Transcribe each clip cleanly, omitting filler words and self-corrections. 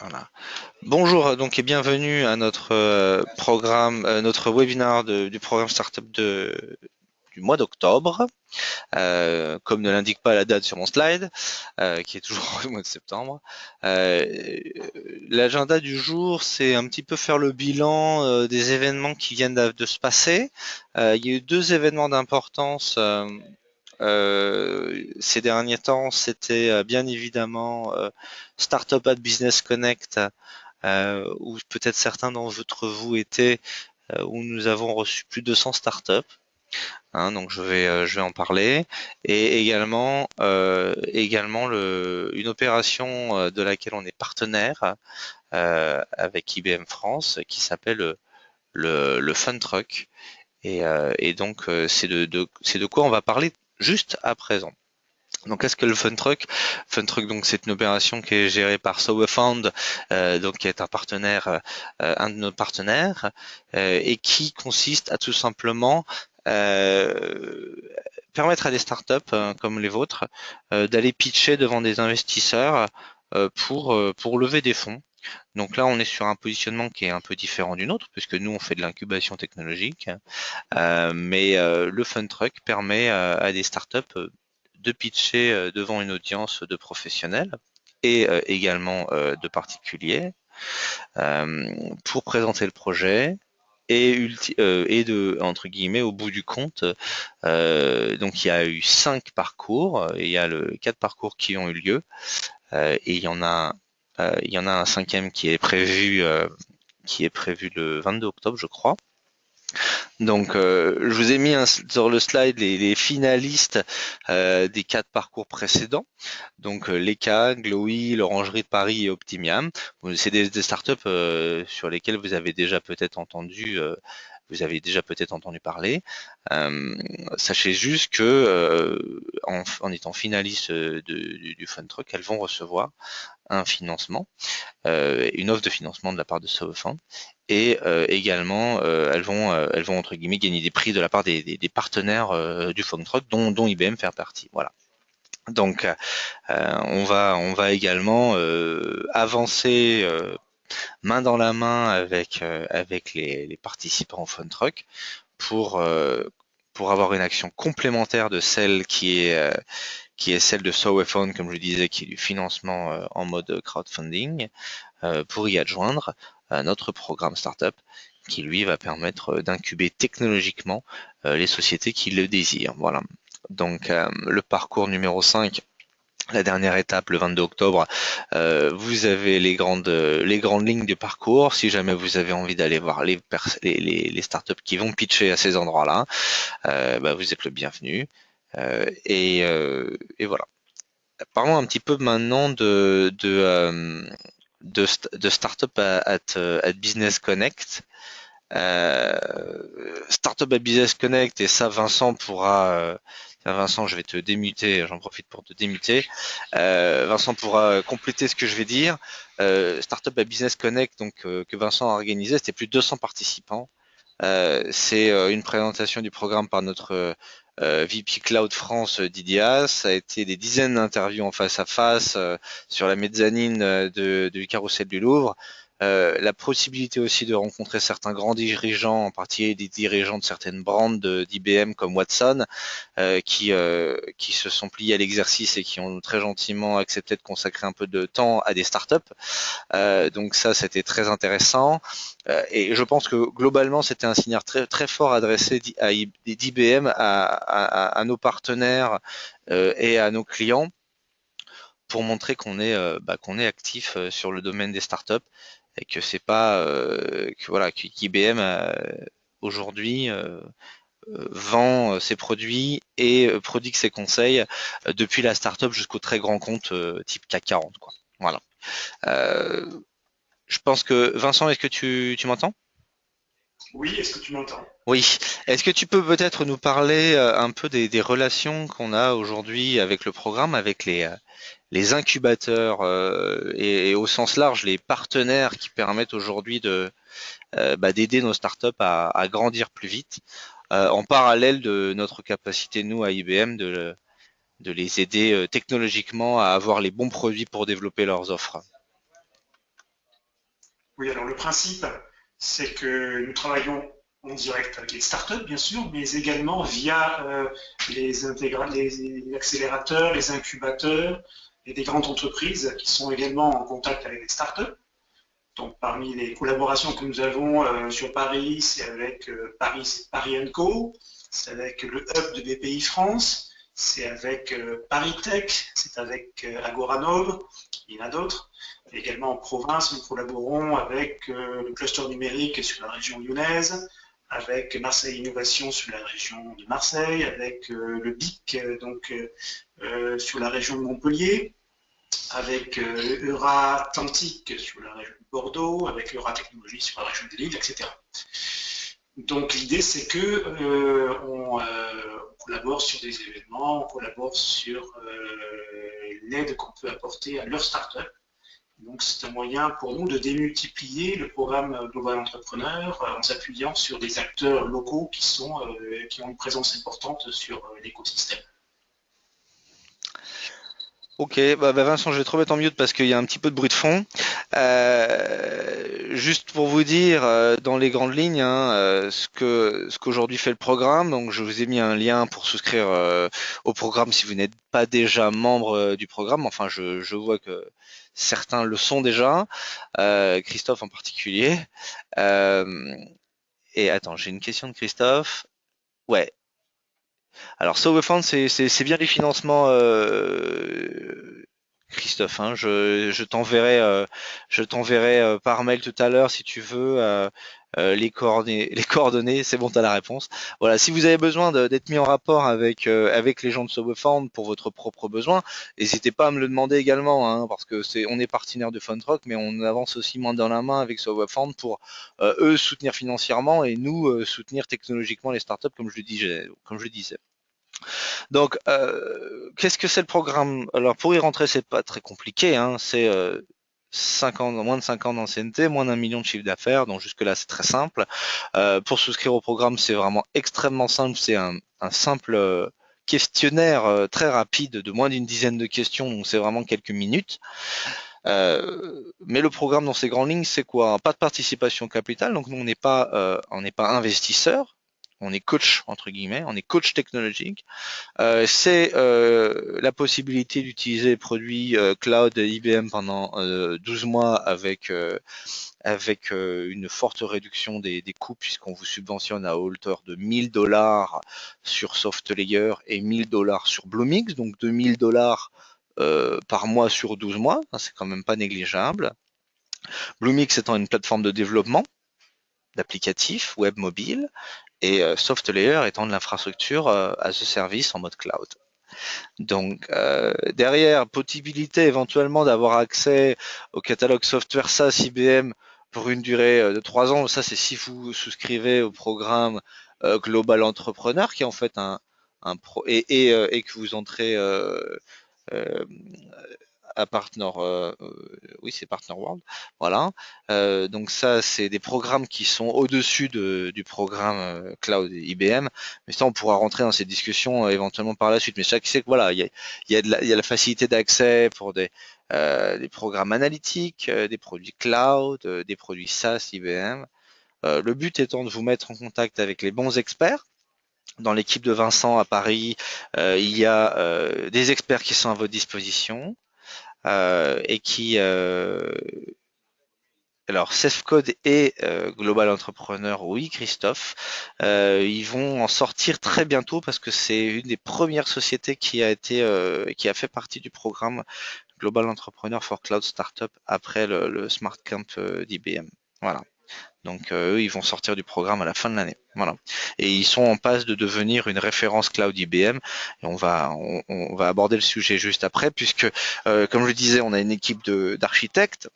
Voilà. Bonjour donc et bienvenue à notre programme, notre webinaire du programme Startup du mois d'octobre. Comme ne l'indique pas la date sur mon slide, qui est toujours au mois de septembre. L'agenda du jour, c'est un petit peu faire le bilan des événements qui viennent de se passer. Il y a eu deux événements d'importance. Ces derniers temps, c'était bien évidemment Startup at Business Connect, où peut-être certains d'entre vous étaient, où nous avons reçu plus de 200 startups. Donc je vais en parler et également une opération de laquelle on est partenaire avec IBM France qui s'appelle le Fun Truck et donc c'est de quoi on va parler juste à présent. Donc, qu'est-ce que le Fun Truck? Fun Truck, donc, c'est une opération qui est gérée par Sowefound, donc qui est un partenaire, un de nos partenaires, et qui consiste à tout simplement euh, permettre à des startups comme les vôtres d'aller pitcher devant des investisseurs pour lever des fonds. Donc là, on est sur un positionnement qui est un peu différent du nôtre, puisque nous, on fait de l'incubation technologique. Mais le Fun Truck permet à des startups de pitcher devant une audience de professionnels et également de particuliers pour présenter le projet et de entre guillemets au bout du compte. Donc il y a eu 5 parcours et il y a le 4 parcours qui ont eu lieu et il y en a un cinquième qui est prévu le 22 octobre, je crois. Donc, je vous ai mis sur le slide les finalistes des 4 parcours précédents. Donc, Leka, Glowy, l'Orangerie de Paris et Optimiam. C'est des startups sur lesquelles vous avez déjà peut-être entendu parler. Sachez juste que en étant finalistes du Fun Truck, elles vont recevoir un financement, une offre de financement de la part de SoFund et également elles vont entre guillemets gagner des prix de la part des partenaires du Fun Truck dont IBM fait partie. Voilà. Donc on va également avancer main dans la main avec les participants au Fun Truck pour euh, pour avoir une action complémentaire de celle qui est celle de Sowephone, comme je disais, qui est du financement en mode crowdfunding, pour y adjoindre notre programme Startup qui lui va permettre d'incuber technologiquement les sociétés qui le désirent. Voilà. Donc le parcours numéro 5, la dernière étape, le 22 octobre, vous avez les grandes lignes du parcours. Si jamais vous avez envie d'aller voir les startups qui vont pitcher à ces endroits-là, bah, vous êtes le bienvenu. Et voilà. Parlons un petit peu maintenant de Startup at Business Connect. Startup at Business Connect, et ça Vincent, je vais te démuter, j'en profite pour te démuter. Vincent pourra compléter ce que je vais dire. Startup at Business Connect, donc que Vincent a organisé, c'était plus de 200 participants. C'est une présentation du programme par notre VP Cloud France Didias. Ça a été des dizaines d'interviews en face à face sur la mezzanine du carrousel du Louvre. La possibilité aussi de rencontrer certains grands dirigeants, en particulier des dirigeants de certaines brands d'IBM comme Watson, qui se sont pliés à l'exercice et qui ont très gentiment accepté de consacrer un peu de temps à des startups. Donc ça, c'était très intéressant. Et je pense que globalement, c'était un signal très, très fort adressé d'IBM à nos partenaires et à nos clients pour montrer qu'on est actif sur le domaine des startups et que c'est pas que voilà qu'IBM aujourd'hui vend ses produits et prodigue ses conseils depuis la startup jusqu'au très grand compte type CAC 40 quoi. Voilà. Euh, je pense que Vincent, est-ce que tu m'entends? Oui, est-ce que tu m'entends? Oui. Est-ce que tu peux peut-être nous parler un peu des relations qu'on a aujourd'hui avec le programme, avec les incubateurs et au sens large les partenaires qui permettent aujourd'hui d'aider nos startups à grandir plus vite, en parallèle de notre capacité nous à IBM de les aider technologiquement à avoir les bons produits pour développer leurs offres. Oui, alors le principe, c'est que nous travaillons en direct avec les startups, bien sûr, mais également via les accélérateurs, les incubateurs et des grandes entreprises qui sont également en contact avec les startups. Donc, parmi les collaborations que nous avons sur Paris, c'est avec Paris Co, c'est avec le hub de BPI France, c'est avec Paris Tech, c'est avec Agoranov, il y en a d'autres. Également en province, nous collaborons avec le cluster numérique sur la région lyonnaise, avec Marseille Innovation sur la région de Marseille, avec le BIC sur la région de Montpellier, avec Atlantique sur la région de Bordeaux, avec Technologie sur la région de Lille, etc. Donc l'idée c'est que on collabore sur des événements, on collabore sur l'aide qu'on peut apporter à leur start-up. Donc c'est un moyen pour nous de démultiplier le programme Global Entrepreneur en s'appuyant sur des acteurs locaux qui ont une présence importante sur l'écosystème. Ok, Vincent, je vais te remettre en mute parce qu'il y a un petit peu de bruit de fond. Juste pour vous dire, dans les grandes lignes, hein, ce qu'aujourd'hui fait le programme. Donc, je vous ai mis un lien pour souscrire au programme si vous n'êtes pas déjà membre du programme. Enfin, je vois que certains le sont déjà, Christophe en particulier. Euh, et attends, j'ai une question de Christophe. Ouais. Alors, SoWeFund, c'est bien les financements, Christophe, hein. Je t'enverrai par mail tout à l'heure si tu veux les coordonnées. Les coordonnées, c'est bon, tu as la réponse. Voilà, si vous avez besoin d'être mis en rapport avec les gens de SoWeFund pour votre propre besoin, n'hésitez pas à me le demander également, hein, parce que on est partenaire de Fundrock, mais on avance aussi main dans la main avec SoWeFund pour eux soutenir financièrement et nous soutenir technologiquement les startups, comme je le disais. Donc, qu'est-ce que c'est le programme? Alors, pour y rentrer, c'est pas très compliqué, hein. C'est 5 ans, moins de 5 ans d'ancienneté, moins d'1 million de chiffre d'affaires. Donc, jusque-là, c'est très simple. Pour souscrire au programme, c'est vraiment extrêmement simple. C'est un simple questionnaire très rapide de moins d'une dizaine de questions. Donc, c'est vraiment quelques minutes. Mais le programme dans ses grandes lignes, c'est quoi? Pas de participation au capital. Donc, nous, on n'est pas investisseur. On est coach, entre guillemets. On est coach technologique. C'est la possibilité d'utiliser les produits cloud IBM pendant 12 mois avec une forte réduction des coûts puisqu'on vous subventionne à hauteur de 1 000 $ sur SoftLayer et 1 000 $ sur Bluemix, donc 2 000 $ par mois sur 12 mois, c'est quand même pas négligeable. Bluemix étant une plateforme de développement d'applicatifs web mobile et SoftLayer étant de l'infrastructure as a service en mode cloud. Donc derrière, possibilité éventuellement d'avoir accès au catalogue software SaaS IBM pour une durée de 3 ans. Ça, c'est si vous souscrivez au programme Global Entrepreneur, qui est en fait un pro et que vous entrez euh, à Partner, oui c'est Partner World, voilà. Donc ça c'est des programmes qui sont au-dessus du programme Cloud IBM, mais ça on pourra rentrer dans ces discussions éventuellement par la suite. Mais chaque sait que voilà, il y a la facilité d'accès pour des programmes analytiques, des produits cloud, des produits SaaS IBM. Le but étant de vous mettre en contact avec les bons experts. Dans l'équipe de Vincent à Paris, il y a des experts qui sont à votre disposition. Et qui alors Code et Global Entrepreneur, oui Christophe, ils vont en sortir très bientôt parce que c'est une des premières sociétés qui a fait partie du programme Global Entrepreneur for Cloud Startup après le Smart Camp d'IBM. Voilà. Donc eux, ils vont sortir du programme à la fin de l'année. Voilà. Et ils sont en passe de devenir une référence cloud IBM. Et on va aborder le sujet juste après, puisque comme je le disais, on a une équipe d'architectes.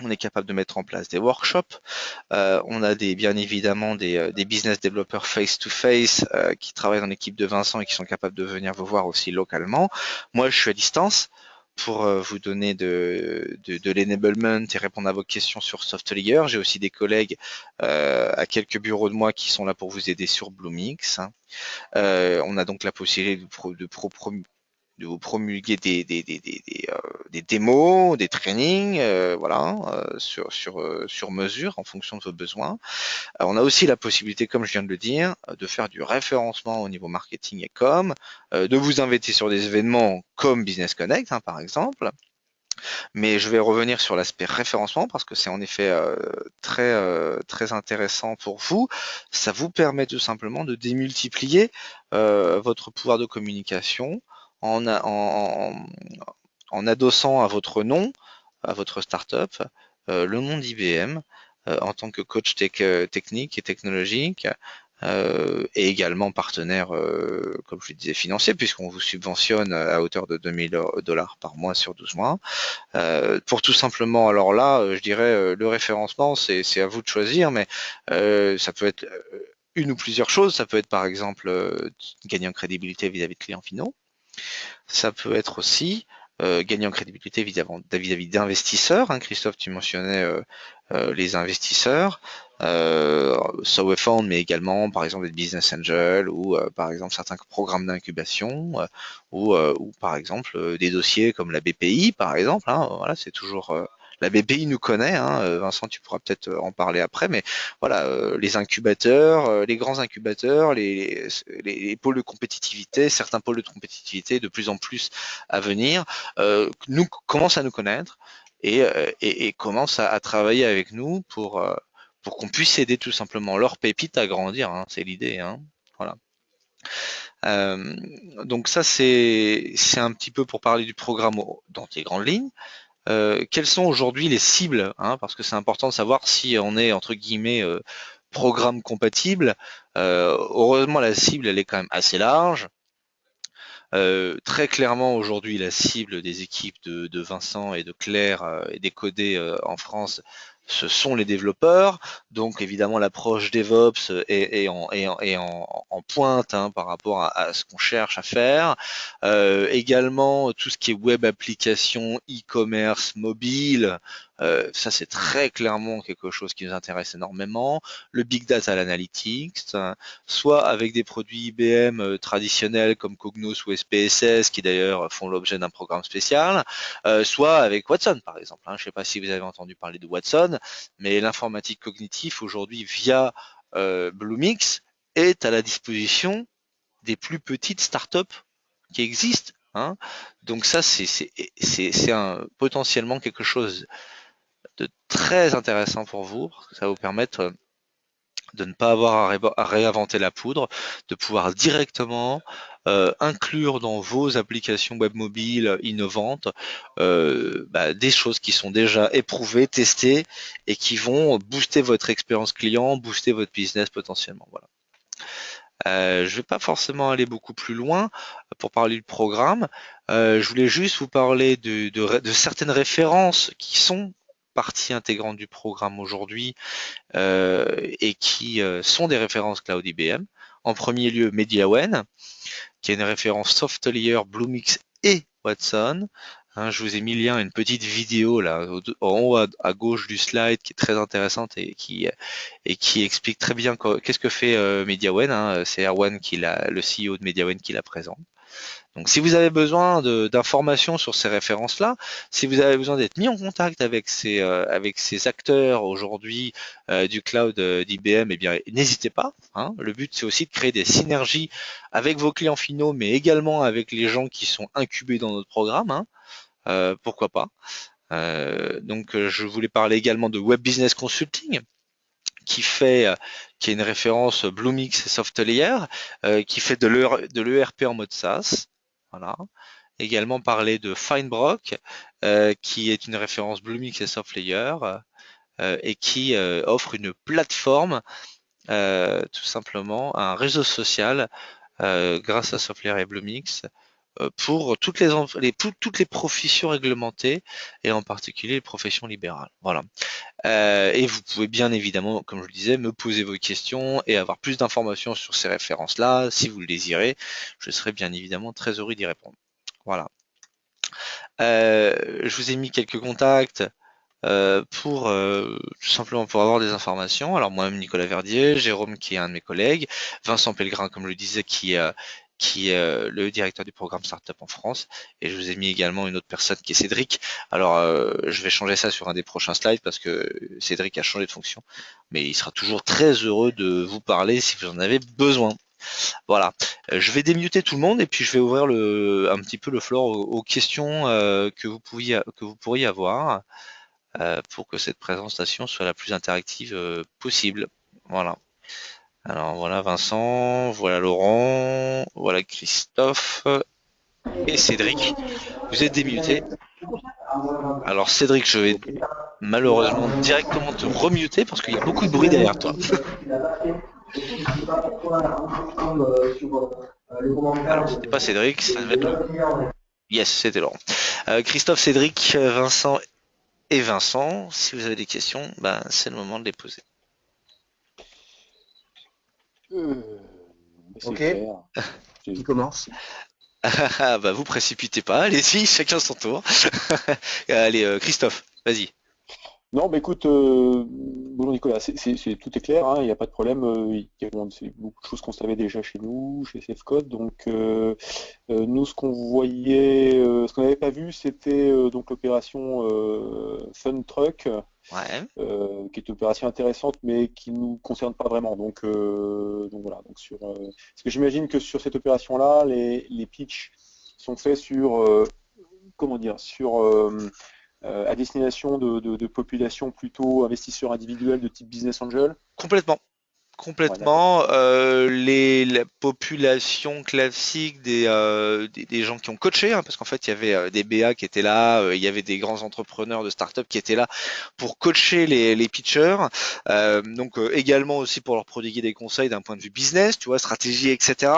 On est capable de mettre en place des workshops. On a bien évidemment des business développeurs face-to-face qui travaillent dans l'équipe de Vincent et qui sont capables de venir vous voir aussi localement. Moi, je suis à distance pour vous donner de l'enablement et répondre à vos questions sur SoftLayer. J'ai aussi des collègues à quelques bureaux de moi qui sont là pour vous aider sur Bluemix. On a donc la possibilité de vous promulguer des démos, des trainings, voilà, sur mesure en fonction de vos besoins. On a aussi la possibilité, comme je viens de le dire, de faire du référencement au niveau marketing et com, de vous inviter sur des événements comme Business Connect, hein, par exemple. Mais je vais revenir sur l'aspect référencement parce que c'est en effet très intéressant pour vous. Ça vous permet tout simplement de démultiplier votre pouvoir de communication en adossant à votre nom, à votre startup, le nom d'IBM en tant que coach technique et technologique, et également partenaire, comme je le disais, financier, puisqu'on vous subventionne à hauteur de 2000 $ par mois sur 12 mois. Pour tout simplement, alors là, je dirais, le référencement, c'est à vous de choisir, mais ça peut être une ou plusieurs choses. Ça peut être par exemple gagner en crédibilité vis-à-vis de clients finaux. Ça peut être aussi gagner en crédibilité vis-à-vis d'investisseurs. Hein. Christophe, tu mentionnais les investisseurs, Sowefound, mais également par exemple des business angels ou par exemple certains programmes d'incubation ou par exemple des dossiers comme la BPI par exemple. Hein. Voilà, c'est toujours la BPI nous connaît, hein. Vincent, tu pourras peut-être en parler après, mais voilà, les incubateurs, les grands incubateurs, les pôles de compétitivité, certains pôles de compétitivité de plus en plus à venir, nous commencent à nous connaître et commencent à travailler avec nous pour qu'on puisse aider tout simplement leurs pépites à grandir. Hein, c'est l'idée. Hein, voilà. Euh, donc ça, c'est un petit peu pour parler du programme dans tes grandes lignes. Quelles sont aujourd'hui les cibles, hein, parce que c'est important de savoir si on est entre guillemets programme compatible. Heureusement, la cible elle est quand même assez large. Très clairement aujourd'hui, la cible des équipes de Vincent et de Claire et des codés en France, ce sont les développeurs. Donc évidemment, l'approche DevOps est en pointe, hein, par rapport à ce qu'on cherche à faire. Également, tout ce qui est web application, e-commerce, mobile, ça c'est très clairement quelque chose qui nous intéresse énormément. Le big data, l'analytics, soit avec des produits IBM traditionnels comme Cognos ou SPSS, qui d'ailleurs font l'objet d'un programme spécial, soit avec Watson par exemple. Hein. Je ne sais pas si vous avez entendu parler de Watson, mais l'informatique cognitive aujourd'hui via Bluemix est à la disposition des plus petites startups qui existent. Hein. Donc ça, c'est potentiellement quelque chose de très intéressant pour vous, parce que ça va vous permettre de ne pas avoir à réinventer la poudre, de pouvoir directement inclure dans vos applications web mobiles innovantes des choses qui sont déjà éprouvées, testées et qui vont booster votre expérience client, booster votre business potentiellement. Voilà. Je ne vais pas forcément aller beaucoup plus loin pour parler du programme. Je voulais juste vous parler de certaines références qui sont partie intégrante du programme aujourd'hui et qui sont des références cloud IBM. En premier lieu, MediaWen, qui est une référence SoftLayer, Bluemix et Watson. Hein, je vous ai mis le lien à une petite vidéo là en haut à gauche du slide qui est très intéressante et qui explique très bien qu'est-ce que fait MediaWen. Hein, c'est Erwan le CEO de MediaWen qui la présente. Donc si vous avez besoin d'informations sur ces références-là, si vous avez besoin d'être mis en contact avec ces acteurs aujourd'hui du cloud d'IBM, eh bien n'hésitez pas. Hein. Le but c'est aussi de créer des synergies avec vos clients finaux, mais également avec les gens qui sont incubés dans notre programme. Hein. Pourquoi pas. Je voulais parler également de Web Business Consulting qui est une référence Bluemix et SoftLayer, qui fait de l'ERP en mode SaaS. Voilà. Également parler de Findbrock, qui est une référence Bluemix et SoftLayer, et qui offre une plateforme, tout simplement, un réseau social grâce à SoftLayer et Bluemix, pour toutes les professions réglementées et en particulier les professions libérales. Voilà. Et vous pouvez bien évidemment, comme je le disais, me poser vos questions et avoir plus d'informations sur ces références-là, si vous le désirez. Je serai bien évidemment très heureux d'y répondre. Voilà. Je vous ai mis quelques contacts pour tout simplement pour avoir des informations. Alors moi-même Nicolas Verdier, Jérôme qui est un de mes collègues, Vincent Pellegrin comme je le disais qui qui est le directeur du programme Startup en France. Et je vous ai mis également une autre personne qui est Cédric. Alors, je vais changer ça sur un des prochains slides parce que Cédric a changé de fonction. Mais il sera toujours très heureux de vous parler si vous en avez besoin. Voilà. Je vais démuter tout le monde et puis je vais ouvrir un petit peu le floor aux questions que vous pourriez avoir pour que cette présentation soit la plus interactive possible. Voilà. Alors voilà Vincent, voilà Laurent, voilà Christophe et Cédric. Vous êtes démutés. Alors Cédric, je vais malheureusement directement te remuter parce qu'il y a beaucoup de bruit derrière toi. Alors c'était pas Cédric, ça devait être Laurent. Yes, c'était Laurent. Christophe, Cédric, Vincent et Vincent, si vous avez des questions, ben, c'est le moment de les poser. C'est clair. Qui commence? Bah vous précipitez pas, allez-y, chacun son tour. Allez, Christophe, vas-y. Non, bah écoute, bonjour Nicolas, tout est clair, il n'y a pas de problème. C'est beaucoup de choses qu'on savait déjà chez nous, chez Safecode. Donc, nous, ce qu'on voyait, ce qu'on n'avait pas vu, c'était donc l'opération Fun Truck, Ouais. qui est une opération intéressante, mais qui ne nous concerne pas vraiment. Donc voilà. Donc parce que j'imagine que sur cette opération-là, les pitchs sont faits sur, comment dire, à destination de populations plutôt investisseurs individuels de type business angel. Complètement. Complètement. La population classique des gens qui ont coaché, hein, parce qu'en fait il y avait des BA qui étaient là, il y avait des grands entrepreneurs de start-up qui étaient là pour coacher les pitchers, donc également aussi pour leur prodiguer des conseils d'un point de vue business, tu vois, stratégie, etc.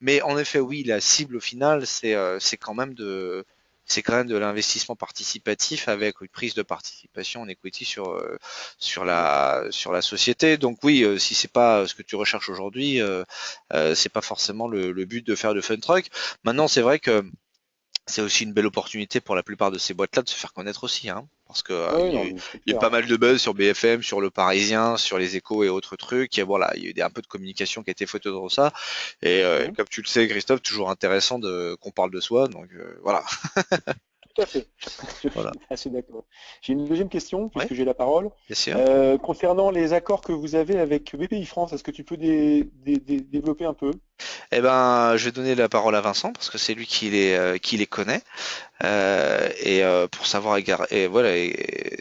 Mais en effet, oui, la cible au final, c'est quand même de l'investissement participatif avec une prise de participation en equity sur la société. Donc oui, si c'est pas ce que tu recherches aujourd'hui, c'est pas forcément le but de faire de fun truck. Maintenant, c'est vrai que c'est aussi une belle opportunité pour la plupart de ces boîtes-là de se faire connaître aussi, hein, parce que Oui, il y a non, eu, mais c'est il y a eu clair. pas mal de buzz sur BFM, sur Le Parisien, sur les Échos et autres trucs. Et voilà, il y a eu un peu de communication qui a été faite autour de ça. Et Mhm. comme tu le sais, Christophe, toujours intéressant qu'on parle de soi. Donc voilà. Tout à fait, je Voilà. suis assez d'accord. J'ai une deuxième question, Ouais, puisque j'ai la parole. bien sûr. Concernant les accords que vous avez avec BPI France, est-ce que tu peux développer un peu? Eh ben, je vais donner la parole à Vincent parce que c'est lui qui les connaît. Pour savoir, et voilà,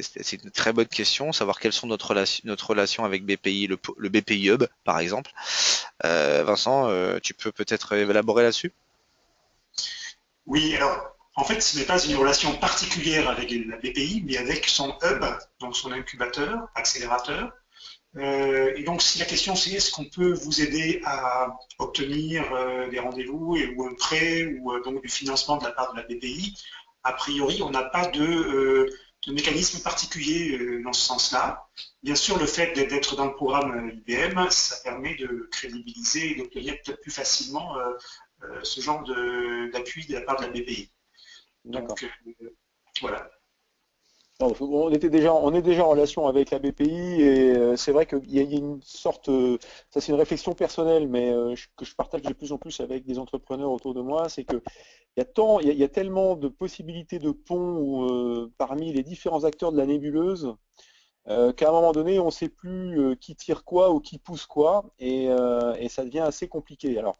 c'est une très bonne question, savoir quelles sont notre relation avec BPI, le BPI Hub, par exemple. Vincent, tu peux peut-être élaborer là-dessus? Oui, alors en fait, ce n'est pas une relation particulière avec la BPI, mais avec son hub, donc son incubateur, accélérateur. Et donc, si la question c'est est-ce qu'on peut vous aider à obtenir des rendez-vous ou un prêt ou donc du financement de la part de la BPI, a priori, on n'a pas de mécanisme particulier dans ce sens-là. Bien sûr, le fait d'être dans le programme IBM, ça permet de crédibiliser et d'obtenir peut-être plus facilement ce genre d'appui de la part de la BPI. D'accord. Donc, voilà. Non, on est déjà en relation avec la BPI et c'est vrai qu'il y a une sorte, ça c'est une réflexion personnelle, mais que je partage de plus en plus avec des entrepreneurs autour de moi, c'est que il y a tellement de possibilités de ponts parmi les différents acteurs de la nébuleuse qu'à un moment donné, on ne sait plus qui tire quoi ou qui pousse quoi et ça devient assez compliqué. Alors,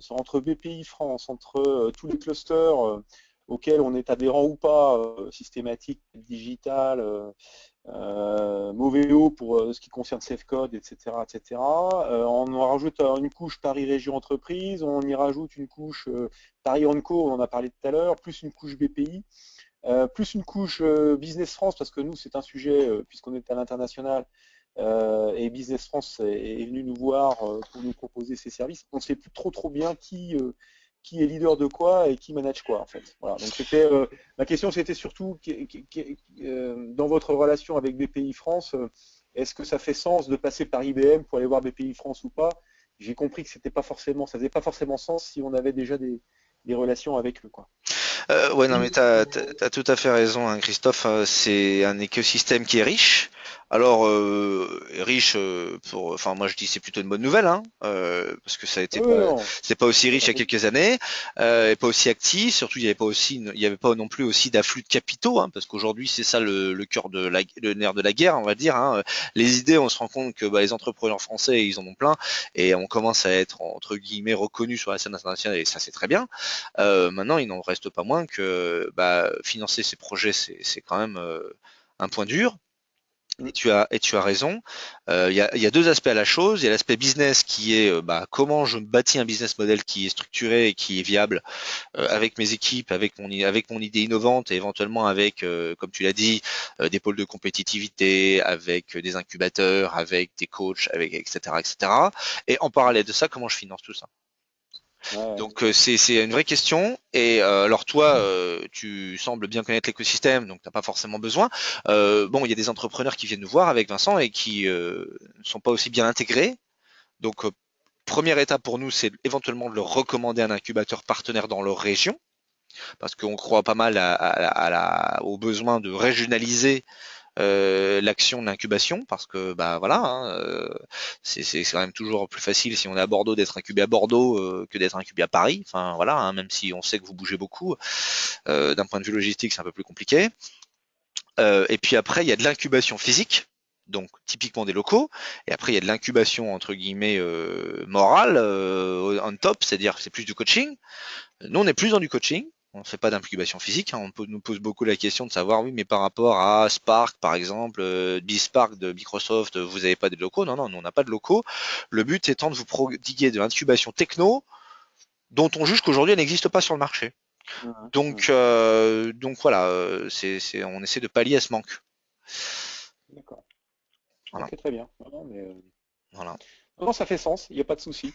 entre BPI France, entre tous les clusters auxquels on est adhérent ou pas, systématique, digital, Moveo pour ce qui concerne Safecode, etc., etc. On en rajoute une couche Paris Région Entreprise, on y rajoute une couche Paris Onco, on en a parlé tout à l'heure, plus une couche BPI. Plus une couche Business France, parce que nous, c'est un sujet, puisqu'on est à l'international, et Business France est venu nous voir pour nous proposer ses services. On ne sait plus trop bien qui est leader de quoi et qui manage quoi, en fait. Voilà. Donc ma question, c'était surtout dans votre relation avec BPI France, est-ce que ça fait sens de passer par IBM pour aller voir BPI France ou pas? J'ai compris que c'était pas forcément, ça faisait pas forcément sens si on avait déjà des relations avec eux, quoi. Ouais, non, mais t'as tout à fait raison, hein, Christophe. C'est un écosystème qui est riche. Alors riche enfin moi je dis c'est plutôt une bonne nouvelle, hein, parce que ça a été Oui, pas, non, c'était pas aussi c'est riche il pas y a possible. quelques années, et pas aussi actif. Surtout il y avait pas non plus aussi d'afflux de capitaux, hein, parce qu'aujourd'hui c'est ça le cœur de le nerf de la guerre, on va dire. Hein. Les idées, on se rend compte que les entrepreneurs français ils en ont plein et on commence à être entre guillemets reconnus sur la scène internationale et ça c'est très bien. Maintenant il n'en reste pas moins que financer ces projets c'est quand même un point dur. Mm. Et tu as raison. Il y a deux aspects à la chose. Il y a l'aspect business qui est comment je bâtis un business model qui est structuré et qui est viable avec mes équipes, avec mon idée innovante et éventuellement avec, comme tu l'as dit, des pôles de compétitivité, avec des incubateurs, avec des coachs, avec etc. etc. Et en parallèle de ça, comment je finance tout ça? Ouais, ouais. Donc c'est une vraie question. Et alors toi, tu sembles bien connaître l'écosystème, donc t'as pas forcément besoin. Bon, il y a des entrepreneurs qui viennent nous voir avec Vincent et qui ne sont pas aussi bien intégrés. Donc première étape pour nous, c'est éventuellement de leur recommander un incubateur partenaire dans leur région, parce qu'on croit pas mal au besoin de régionaliser l'action de l'incubation parce que voilà, hein, c'est quand même toujours plus facile si on est à Bordeaux d'être incubé à Bordeaux que d'être incubé à Paris. Enfin voilà, hein, même si on sait que vous bougez beaucoup, d'un point de vue logistique c'est un peu plus compliqué. Et puis après il y a de l'incubation physique. Donc typiquement des locaux, et après il y a de l'incubation entre guillemets morale on top, c'est-à-dire que c'est plus du coaching. Nous, on n'est plus dans du coaching. On ne fait pas d'incubation physique. Hein. Nous pose beaucoup la question de savoir, oui, mais par rapport à Spark, par exemple, BeSpark de Microsoft, vous n'avez pas de locaux. Non, non, nous, on n'a pas de locaux. Le but étant de vous prodiguer de l'incubation techno dont on juge qu'aujourd'hui, elle n'existe pas sur le marché. Mhm, mhm. Donc voilà, on essaie de pallier à ce manque. D'accord. Voilà, Ok, très bien. Non, non, mais, voilà. non, ça fait sens, il n'y a pas de souci.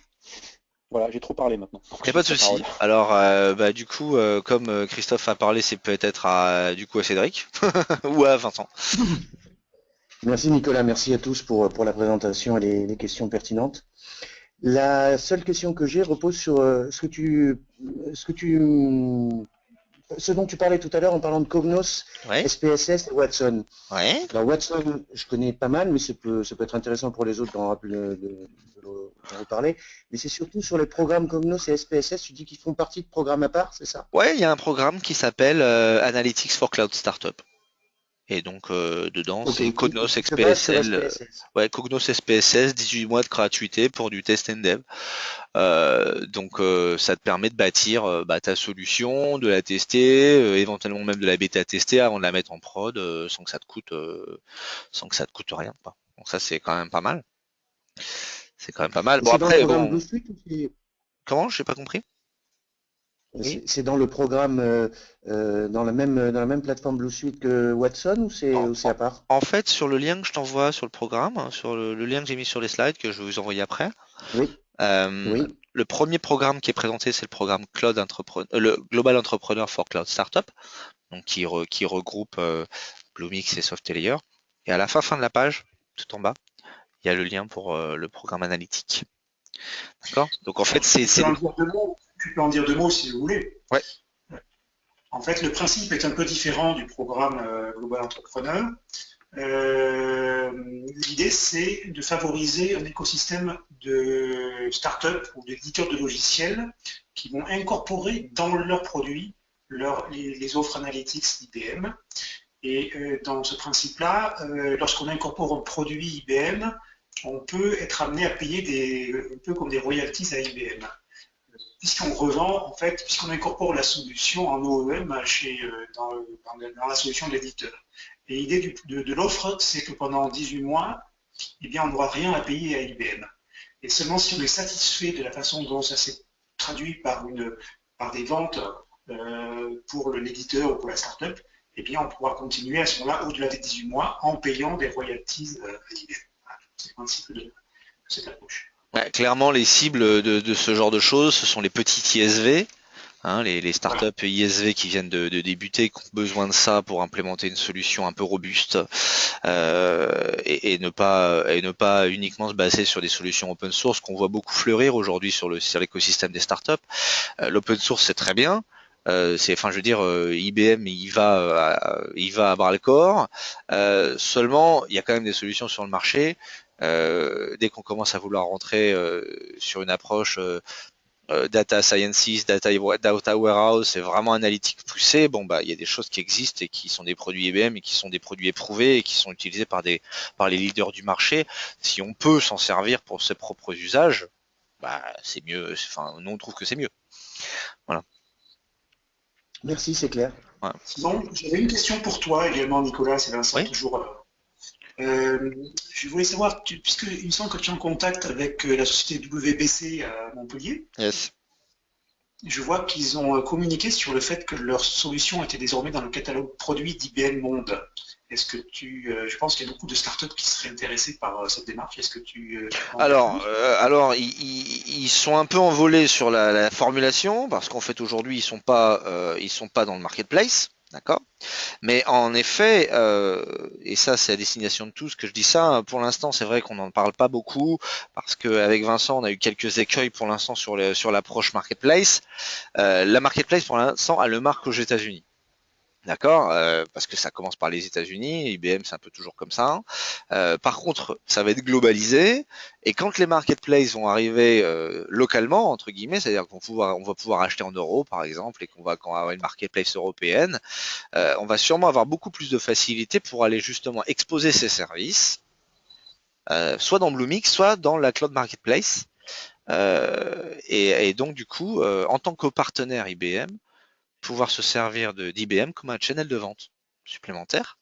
Voilà, j'ai trop parlé maintenant. Donc, Il n'y je a pas de laisse la souci. parole. Alors, du coup, comme Christophe a parlé, c'est peut-être du coup à Cédric ou à Vincent. Merci Nicolas, merci à tous pour la présentation et les questions pertinentes. La seule question que j'ai repose sur ce que tu, ce dont tu parlais tout à l'heure en parlant de Cognos, Ouais, SPSS et Watson. ouais. Alors Watson, je connais pas mal, mais ça peut être intéressant pour les autres d'en reparler. Mais c'est surtout sur les programmes Cognos et SPSS, tu dis qu'ils font partie de programmes à part, c'est ça? Ouais, il y a un programme qui s'appelle Analytics for Cloud Startup. Et donc dedans, Ok, c'est Cognos qui se base sur XPSL. SPSS. Ouais, Cognos SPSS, 18 mois de gratuité pour du test and dev. Donc ça te permet de bâtir ta solution, de la tester, éventuellement même de la bêta tester avant de la mettre en prod sans que ça te coûte rien, quoi. Donc ça c'est quand même pas mal. C'est quand même pas mal. Et Bon c'est dans le après programme Blue bon, Suite ou c'est comment? J'ai pas compris. Oui. c'est dans le programme dans la même plateforme Blue Suite que Watson En, ou c'est en- à part? en fait, sur le lien que je t'envoie sur le programme, hein, sur le lien que j'ai mis sur les slides que je vais vous envoyer après, Oui, euh, oui. le premier programme qui est présenté, c'est le programme le Global Entrepreneur for Cloud Startup, donc qui regroupe Bluemix et Softelayer. Et à la fin de la page, tout en bas, il y a le lien pour le programme analytique. D'accord? Donc en fait, Je peux en dire deux mots. Je peux en dire deux mots si vous voulez. ouais, En fait, le principe est un peu différent du programme Global Entrepreneur. L'idée, c'est de favoriser un écosystème de start-up ou d'éditeurs de logiciels qui vont incorporer dans leurs produits les offres analytics d'IBM. Et dans ce principe-là, lorsqu'on incorpore un produit IBM, on peut être amené à payer un peu comme des royalties à IBM. Puisqu'on revend, en fait, puisqu'on incorpore la solution en OEM dans la solution de l'éditeur. Et l'idée de l'offre, c'est que pendant 18 mois, eh bien, on n'aura rien à payer à IBM. Et seulement si on est satisfait de la façon dont ça s'est traduit par des ventes pour l'éditeur ou pour la startup, eh bien, on pourra continuer à ce moment-là, au-delà des 18 mois, en payant des royalties à IBM. Voilà, c'est le principe de cette approche. ouais, clairement, les cibles de ce genre de choses, ce sont les petits ISV. Hein, les Voilà. startups ISV qui viennent de débuter, qui ont besoin de ça pour implémenter une solution un peu robuste et ne pas uniquement se baser sur des solutions open source qu'on voit beaucoup fleurir aujourd'hui sur l'écosystème des startups. L'open source c'est très bien, Enfin, je veux dire, IBM, il va à bras le corps. Seulement, il y a quand même des solutions sur le marché. Dès qu'on commence à vouloir rentrer sur une approche data sciences, data warehouse, c'est vraiment analytique poussé. Bon, bah, il y a des choses qui existent et qui sont des produits IBM et qui sont des produits éprouvés et qui sont utilisés par les leaders du marché. Si on peut s'en servir pour ses propres usages, bah, c'est mieux. Enfin, nous, on trouve que c'est mieux. Voilà. Merci, c'est clair. Voilà. Bon, j'avais une question pour toi également, Nicolas, c'est Vincent, Oui. toujours. Je voulais savoir, puisque il me semble que tu es en contact avec la société WBC à Montpellier, Yes. je vois qu'ils ont communiqué sur le fait que leur solution était désormais dans le catalogue produit d'IBM Monde. Est-ce que je pense qu'il y a beaucoup de startups qui seraient intéressées par cette démarche. Est-ce que tu peux en dire plus? Alors, ils sont un peu envolés sur la formulation parce qu'en fait aujourd'hui ils sont pas dans le marketplace, d'accord. Mais en effet, et ça c'est à destination de tous que je dis ça. Pour l'instant, c'est vrai qu'on n'en parle pas beaucoup parce qu'avec Vincent, on a eu quelques écueils pour l'instant sur l'approche marketplace. La marketplace pour l'instant a le marque aux États-Unis. D'accord, parce que ça commence par les États-Unis, IBM c'est un peu toujours comme ça. Par contre, ça va être globalisé, et quand les marketplaces vont arriver localement entre guillemets, c'est-à-dire on va pouvoir acheter en euros par exemple, et qu'on va quand on va avoir une marketplace européenne, on va sûrement avoir beaucoup plus de facilité pour aller justement exposer ces services, soit dans Bluemix, soit dans la cloud marketplace. Et donc du coup, en tant que partenaire IBM, pouvoir se servir d'IBM comme un channel de vente supplémentaire.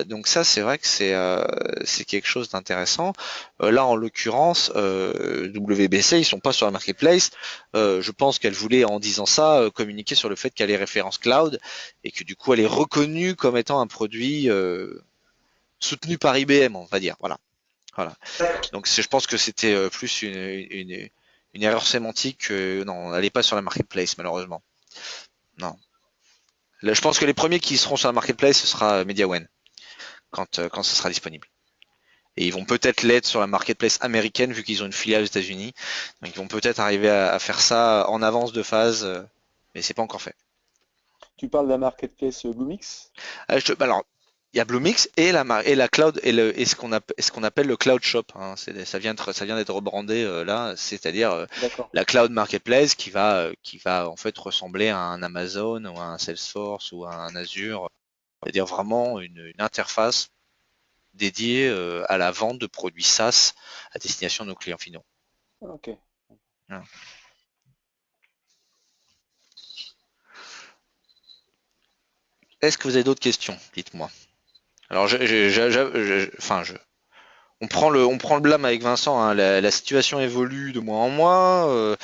Donc ça, c'est vrai que c'est quelque chose d'intéressant. Là, en l'occurrence, WBC, ils sont pas sur la marketplace. Je pense qu'elle voulait, en disant ça, communiquer sur le fait qu'elle est référence cloud et que du coup, elle est reconnue comme étant un produit soutenu par IBM, on va dire. Voilà. Voilà. Donc je pense que c'était plus une erreur sémantique. Non, elle n'est pas sur la marketplace, malheureusement. Non. Là, je pense que les premiers qui seront sur la marketplace, ce sera MediaWen quand ce sera disponible. Et ils vont peut-être l'être sur la marketplace américaine vu qu'ils ont une filiale aux États-Unis. Donc ils vont peut-être arriver à faire ça en avance de phase, mais c'est pas encore fait. Tu parles de la marketplace Bluemix? Alors, il y a Bluemix et la cloud et ce qu'on appelle le cloud shop. Hein. Ça vient d'être rebrandé là, c'est-à-dire D'accord. la cloud marketplace qui va en fait ressembler à un Amazon ou à un Salesforce ou à un Azure, c'est-à-dire vraiment une interface dédiée à la vente de produits SaaS à destination de nos clients finaux. Ok. Voilà. Est-ce que vous avez d'autres questions? Dites-moi. Alors, on prend le blâme avec Vincent. Hein. La situation évolue de mois en mois.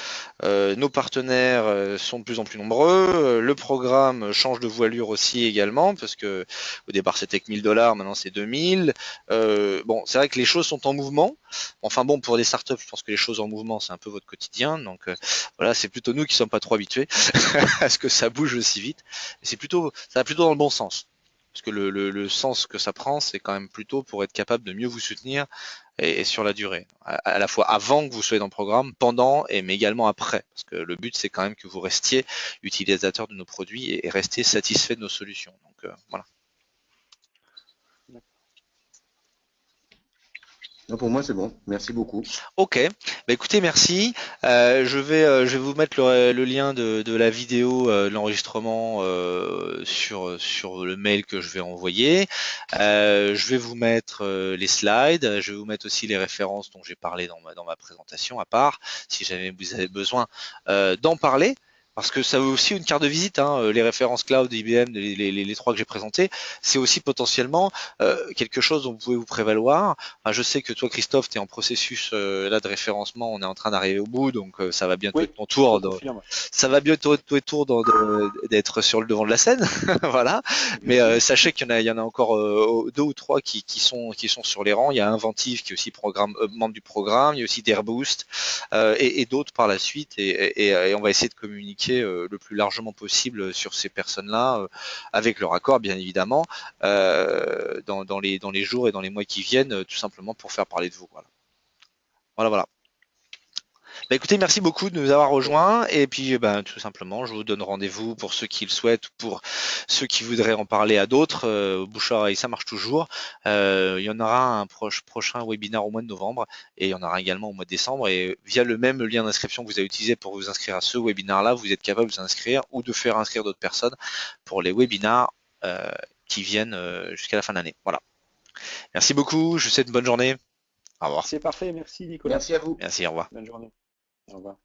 Nos partenaires sont de plus en plus nombreux. Le programme change de voilure aussi également, parce que au départ c'était que 1000 $, maintenant c'est 2000. Bon, c'est vrai que les choses sont en mouvement. Enfin bon, pour des startups, je pense que les choses en mouvement, c'est un peu votre quotidien. Donc voilà, c'est plutôt nous qui sommes pas trop habitués à ce que ça bouge aussi vite. Ça va plutôt dans le bon sens. Parce que le sens que ça prend, c'est quand même plutôt pour être capable de mieux vous soutenir et sur la durée. À la fois avant que vous soyez dans le programme, pendant mais également après. Parce que le but, c'est quand même que vous restiez utilisateur de nos produits et restiez satisfait de nos solutions. Donc voilà. Non, pour moi, c'est bon. Merci beaucoup. Ok, bah écoutez, merci. Je vais vous mettre le lien de la vidéo, de l'enregistrement sur le mail que je vais envoyer. Je vais vous mettre les slides. Je vais vous mettre aussi les références dont j'ai parlé dans ma présentation à part, si jamais vous avez besoin d'en parler. Parce que ça vaut aussi une carte de visite, hein, les références cloud IBM, les trois que j'ai présentés, c'est aussi potentiellement quelque chose dont vous pouvez vous prévaloir. Enfin, je sais que toi, Christophe, tu es en processus là de référencement, on est en train d'arriver au bout, donc ça va bientôt Oui, être ton je te tour. confirme. Ça va bientôt être ton tour d'être sur le devant de la scène, voilà. Mais Merci. sachez il y en a encore deux ou trois qui sont sur les rangs. Il y a Inventive qui est aussi membre du programme, il y a aussi Dairboost et d'autres par la suite. Et on va essayer de communiquer le plus largement possible sur ces personnes-là, avec leur accord, bien évidemment, dans les jours et dans les mois qui viennent, tout simplement pour faire parler de vous. Voilà. Voilà, voilà. Bah, écoutez, merci beaucoup de nous avoir rejoints et puis tout simplement, je vous donne rendez-vous pour ceux qui le souhaitent, pour ceux qui voudraient en parler à d'autres. Bouche à oreille, ça marche toujours. Il y en aura un prochain webinaire au mois de novembre et il y en aura également au mois de décembre. Et via le même lien d'inscription que vous avez utilisé pour vous inscrire à ce webinaire-là, vous êtes capable de vous inscrire ou de faire inscrire d'autres personnes pour les webinaires qui viennent jusqu'à la fin de l'année. Voilà. Merci beaucoup. Je vous souhaite une bonne journée. Au revoir. C'est parfait, merci Nicolas. Merci à vous. Merci. Au revoir. Bonne journée. Au revoir.